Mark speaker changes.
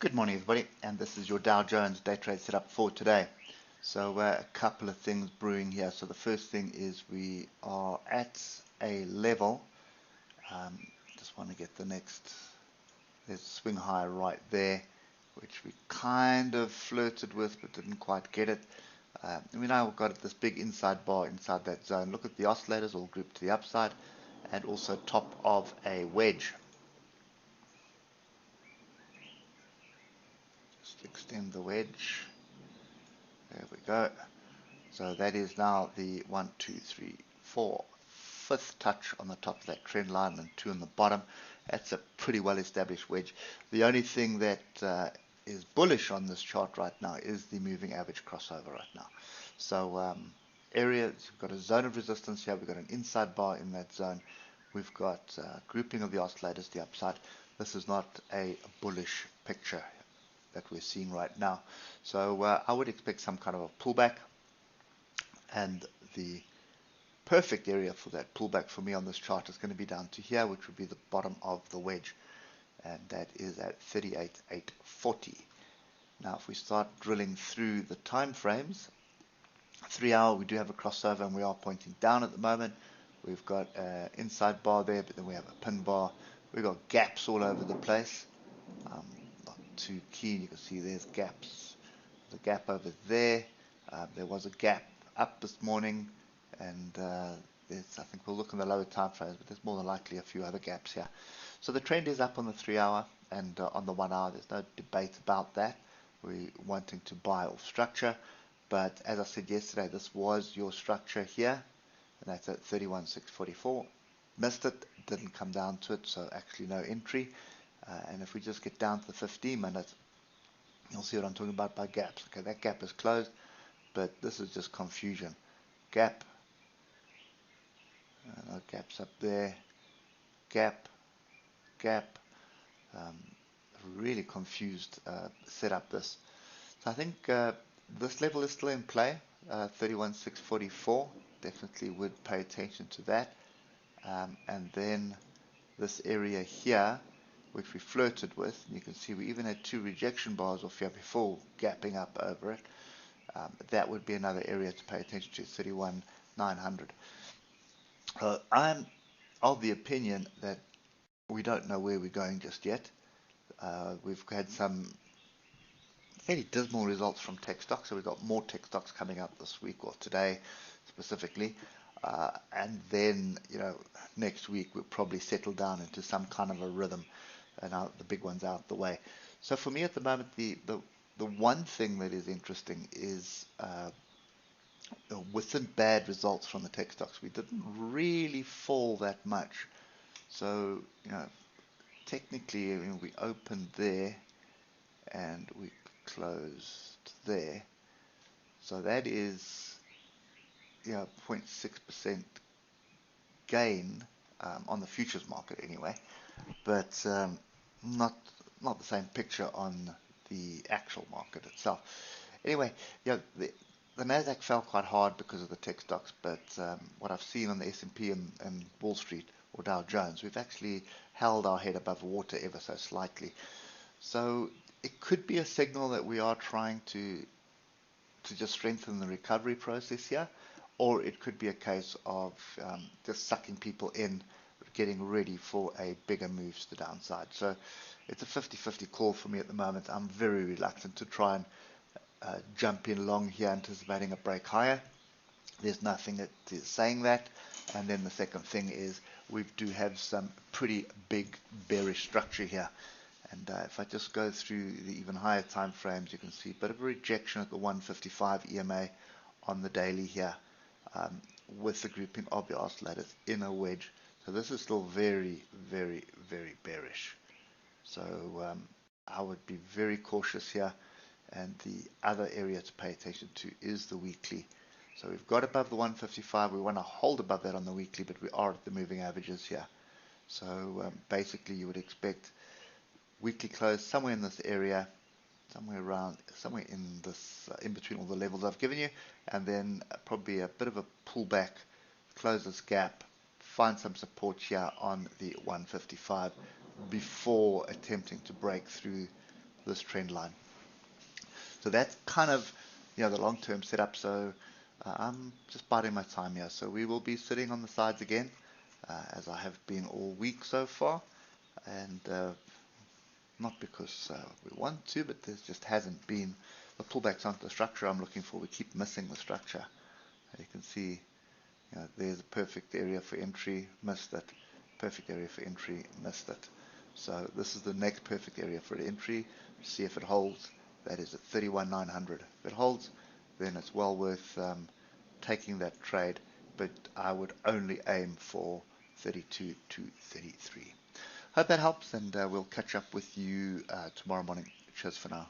Speaker 1: Good morning, everybody, and this is your Dow Jones day trade setup for today. So a couple of things brewing here. So the first thing is we are at a level. Just want to get the next. There's a swing high right there, which we kind of flirted with, but didn't quite get it. We now got this big inside bar inside that zone. Look at the oscillators all grouped to the upside, and also top of a wedge. Extend the wedge. There we go. So that is now the 1, 2, 3, 4, fifth touch on the top of that trend line and 2 on the bottom. That's a pretty well established wedge. The only thing that is bullish on this chart right now is the moving average crossover right now. So areas, we've got a zone of resistance here. We've got an inside bar in that zone. We've got grouping of the oscillators to the upside. This is not a bullish picture that we're seeing right now. So I would expect some kind of a pullback, and the perfect area for that pullback for me on this chart is going to be down to here, which would be the bottom of the wedge, and that is at 38,840. Now if we start drilling through the time frames, 3 hour we do have a crossover and we are pointing down at the moment. We've got an inside bar there, but then we have a pin bar. We've got gaps all over the place. Not too keen. You can see there's gaps. There's a gap over there. There was a gap up this morning, and I think we'll look in the lower time frames, but there's more than likely a few other gaps here. So the trend is up on the 3 hour, and on the 1 hour there's no debate about that. We're wanting to buy off structure, but as I said yesterday, this was your structure here, and that's at 31,644. Missed it, didn't come down to it, so actually no entry. And if we just get down to the 15 minutes, you'll see what I'm talking about by gaps. Okay, that gap is closed, but this is just confusion. Gap, gaps up there, gap, gap. Really confused setup this. So I think this level is still in play, 31,644. Definitely would pay attention to that. And then this area here, which we flirted with, you can see we even had 2 rejection bars off here before gapping up over it. That would be another area to pay attention to, 31,900. I'm of the opinion that we don't know where we're going just yet. We've had some fairly dismal results from tech stocks, so we've got more tech stocks coming out this week, or today specifically. And then, next week we'll probably settle down into some kind of a rhythm, and the big ones out the way. So for me at the moment, the one thing that is interesting is with the bad results from the tech stocks, we didn't really fall that much. So, technically, we opened there and we closed there. So that is 0.6% gain on the futures market anyway, but not the same picture on the actual market itself. Anyway, the Nasdaq fell quite hard because of the tech stocks, but what I've seen on the S&P and Wall Street or Dow Jones, we've actually held our head above water ever so slightly. So it could be a signal that we are trying to just strengthen the recovery process here, or it could be a case of just sucking people in, getting ready for a bigger move to the downside. So it's a 50-50 call for me at the moment. I'm very reluctant to try and jump in long here anticipating a break higher. There's nothing that is saying that. And then the second thing is we do have some pretty big bearish structure here. And if I just go through the even higher time frames, you can see a bit of a rejection at the 155 EMA on the daily here, with the grouping of the oscillators in a wedge. So this is still very, very, very bearish. So I would be very cautious here. And the other area to pay attention to is the weekly. So we've got above the 155. We want to hold above that on the weekly, but we are at the moving averages here. So basically you would expect weekly close somewhere in this area, somewhere in this, in between all the levels I've given you, and then probably a bit of a pullback, close this gap, find some support here on the 155 before attempting to break through this trend line. So that's kind of, the long-term setup. So I'm just biding my time here. So we will be sitting on the sides again, as I have been all week so far, and not because we want to, but there just hasn't been the pullbacks onto the structure I'm looking for. We keep missing the structure. You can see, there's a perfect area for entry, missed it. Perfect area for entry, missed it. So this is the next perfect area for entry. See if it holds. That is at 31,900. If it holds, then it's well worth taking that trade, but I would only aim for 32 to 33. Hope that helps, and we'll catch up with you tomorrow morning. Cheers for now.